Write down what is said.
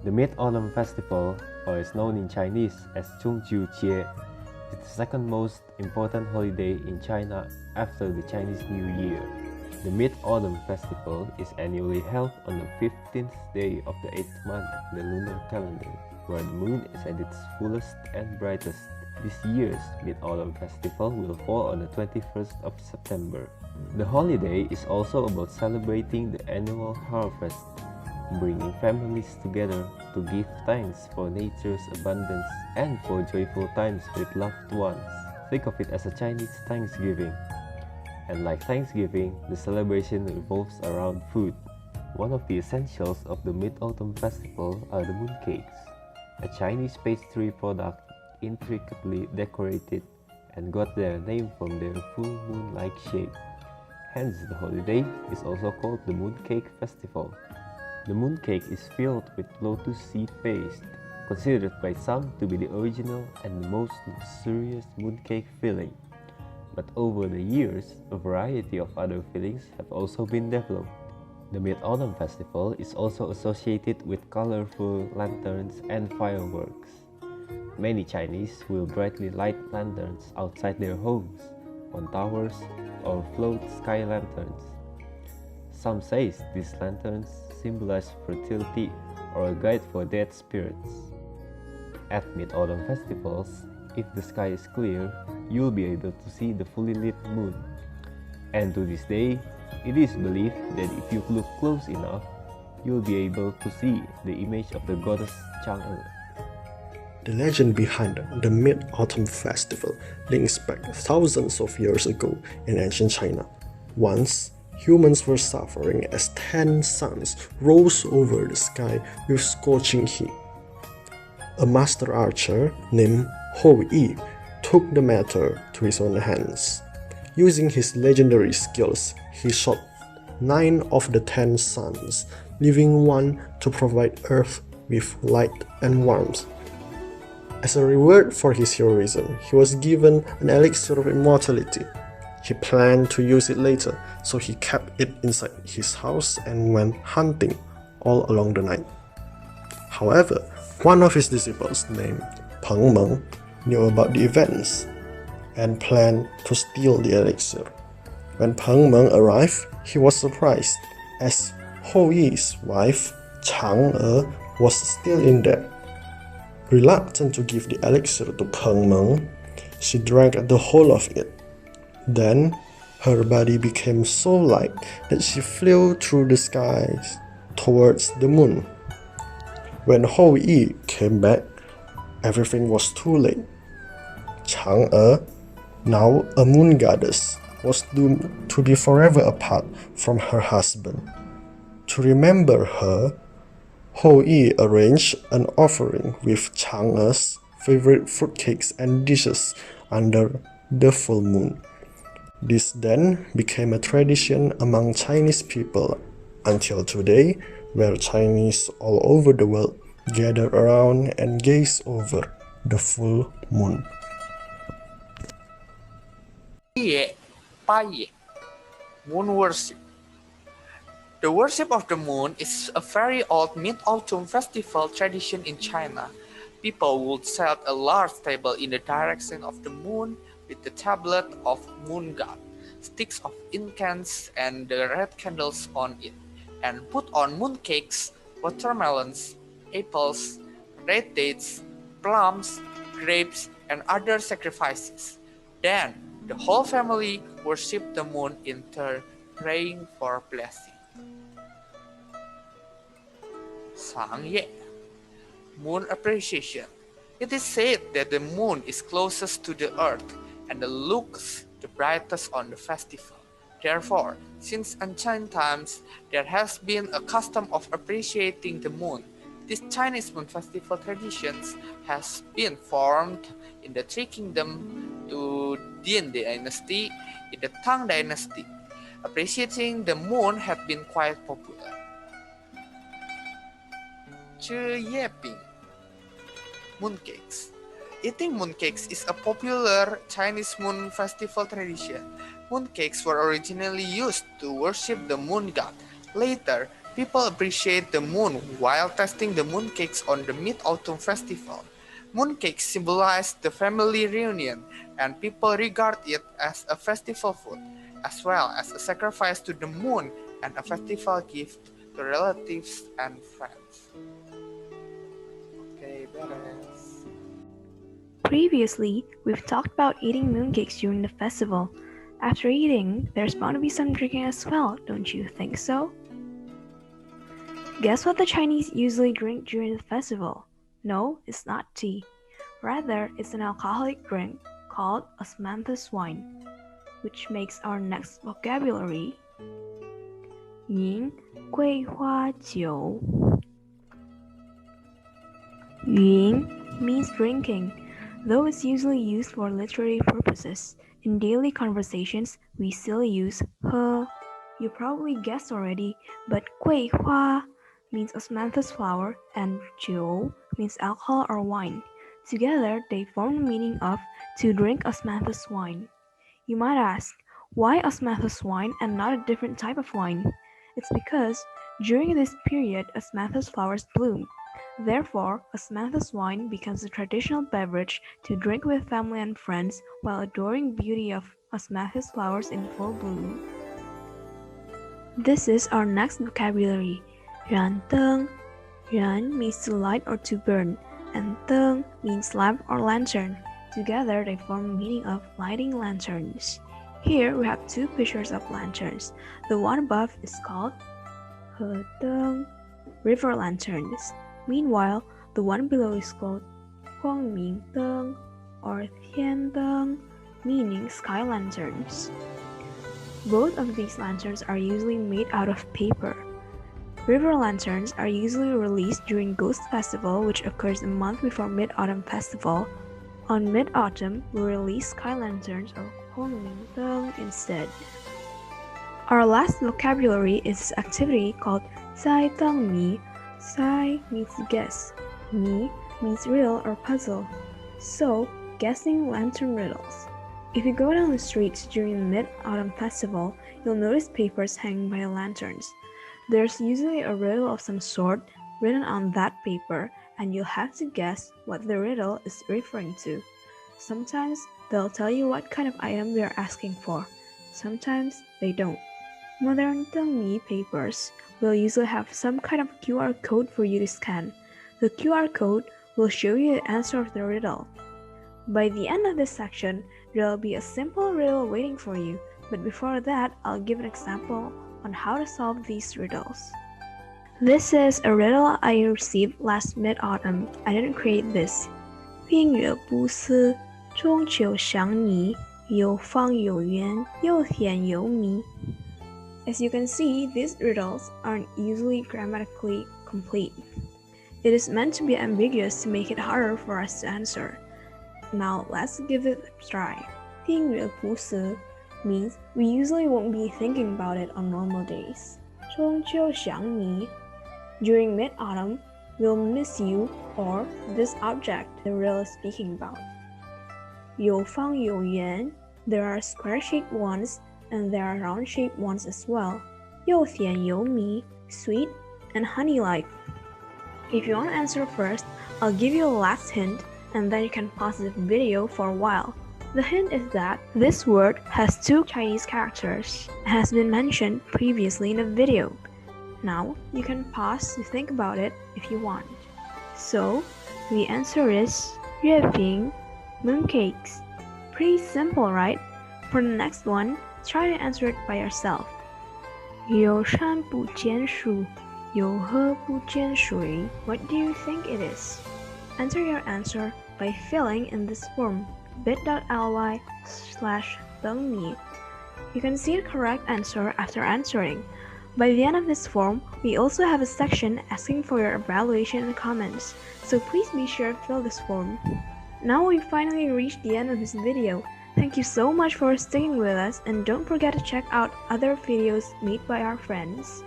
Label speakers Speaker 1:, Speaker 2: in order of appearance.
Speaker 1: The Mid-Autumn Festival, or is known in Chinese as Chungju Jie, is the second most important holiday in China after the Chinese New Year. The Mid-Autumn Festival is annually held on the 15th day of the 8th month in the lunar calendar, where the moon is at its fullest and brightest. This year's Mid-Autumn Festival will fall on the 21st of September. The holiday is also about celebrating the annual harvest, bringing families together to give thanks for nature's abundance and for joyful times with loved ones. Think of it as a Chinese Thanksgiving. And like Thanksgiving, the celebration revolves around food. One of the essentials of the Mid-Autumn Festival are the mooncakes, a Chinese pastry product intricately decorated and got their name from their full moon-like shape. Hence, the holiday is also called the Mooncake Festival. The mooncake is filled with lotus seed paste, considered by some to be the original and the most luxurious mooncake filling. But over the years, a variety of other fillings have also been developed. The Mid-Autumn Festival is also associated with colorful lanterns and fireworks. Many Chinese will brightly light lanterns outside their homes, on towers, or float sky lanterns. Some say these lanterns symbolize fertility or a guide for dead spirits. At Mid-Autumn festivals, if the sky is clear, you'll be able to see the fully lit moon. And to this day, it is believed that if you look close enough, you'll be able to see the image of the goddess Chandra.
Speaker 2: The legend behind the Mid-Autumn Festival links back thousands of years ago in ancient China. Once, humans were suffering as 10 suns rose over the sky with scorching heat. A master archer named Hou Yi took the matter to his own hands. Using his legendary skills, he shot 9 of the 10 suns, leaving one to provide Earth with light and warmth. As a reward for his heroism, he was given an elixir of immortality. He planned to use it later, so he kept it inside his house and went hunting all along the night. However, one of his disciples named Peng Meng knew about the events and planned to steal the elixir. When Peng Meng arrived, he was surprised as Hou Yi's wife, Chang'e, was still in there. Reluctant to give the elixir to Peng Meng, she drank the whole of it. Then, her body became so light that she flew through the skies towards the moon. When Hou Yi came back, everything was too late. Chang'e, now a moon goddess, was doomed to be forever apart from her husband. To remember her, Hou Yi arranged an offering with Chang'e's favorite fruitcakes and dishes under the full moon. This then became a tradition among Chinese people until today, where Chinese all over the world gather around and gaze over the full moon.
Speaker 3: Moon worship. The worship of the moon is a very old Mid-Autumn festival tradition in China. People would set a large table in the direction of the moon with the tablet of moon god, sticks of incense and the red candles on it, and put on mooncakes, watermelons, apples, red dates, plums, grapes, and other sacrifices. Then, the whole family worship the moon in turn, praying for blessing. Sangye, moon appreciation. It is said that the moon is closest to the earth and looks the brightest on the festival. Therefore, since ancient times, there has been a custom of appreciating the moon. This Chinese moon festival traditions has been formed in the Three Kingdoms to Dian dynasty in the Tang dynasty. Appreciating the moon had been quite popular. Ping, mooncakes. Eating mooncakes is a popular Chinese moon festival tradition. Mooncakes were originally used to worship the moon god. Later, People appreciate the moon while tasting the mooncakes on the Mid-Autumn Festival. Mooncakes symbolize the family reunion, and people regard it as a festival food, as well as a sacrifice to the moon and a festival gift to relatives and friends. Okay, beres.
Speaker 4: Previously, we've talked about eating mooncakes during the festival. After eating, there's bound to be some drinking as well, don't you think so? Guess what the Chinese usually drink during the festival? No, it's not tea. Rather, it's an alcoholic drink called osmanthus wine, which makes our next vocabulary 云桂花酒. Yun means drinking, though it's usually used for literary purposes. In daily conversations, we still use he. You probably guessed already, but 桂花 means osmanthus flower and 酒 means alcohol or wine. Together, they form the meaning of to drink osmanthus wine. You might ask, why osmanthus wine and not a different type of wine? It's because during this period, osmanthus flowers bloom. Therefore, osmanthus wine becomes a traditional beverage to drink with family and friends while adoring beauty of osmanthus flowers in full bloom. This is our next vocabulary. 燃灯. 燃 means to light or to burn, and 灯 means lamp or lantern. Together, they form the meaning of lighting lanterns. Here, we have two pictures of lanterns. The one above is called 河灯, river lanterns. Meanwhile, the one below is called 光明灯 or 天灯, meaning sky lanterns. Both of these lanterns are usually made out of paper. River lanterns are usually released during Ghost Festival, which occurs a month before Mid-Autumn Festival. On Mid-Autumn, we release sky lanterns or 光明灯 instead. Our last vocabulary is this activity called 猜灯谜. Sai means guess, mi means riddle or puzzle. So, guessing lantern riddles. If you go down the streets during the Mid-Autumn Festival, you'll notice papers hanging by the lanterns. There's usually a riddle of some sort written on that paper, and you'll have to guess what the riddle is referring to. Sometimes they'll tell you what kind of item they're asking for. Sometimes they don't. Modern 灯谜 papers will usually have some kind of QR code for you to scan. The QR code will show you the answer of the riddle. By the end of this section, there will be a simple riddle waiting for you, but before that, I'll give an example on how to solve these riddles. This is a riddle I received last Mid-Autumn. I didn't create this. 冰月不思，中秋想你，有方有圆，又甜又蜜. As you can see, these riddles aren't usually grammatically complete. It is meant to be ambiguous to make it harder for us to answer. Now let's give it a try. 冰月不思 means we usually won't be thinking about it on normal days. 中秋想你 during Mid-Autumn, we'll miss you or this object the riddle is speaking about. 有方有圆 there are square-shaped ones and there are round-shaped ones as well. 又甜又蜜 sweet and honey-like. If you want to answer first, I'll give you a last hint and then you can pause the video for a while. The hint is that this word has two Chinese characters and has been mentioned previously in the video. Now, you can pause to think about it if you want. So, the answer is 月饼, mooncakes. Pretty simple, right? For the next one, try to answer it by yourself. 有山不见树，有河不见水. What do you think it is? Enter your answer by filling in this form bit.ly/灯谜. You can see the correct answer after answering. By the end of this form, we also have a section asking for your evaluation and comments, so please be sure to fill this form. Now we've finally reached the end of this video. Thank you so much for sticking with us, and don't forget to check out other videos made by our friends.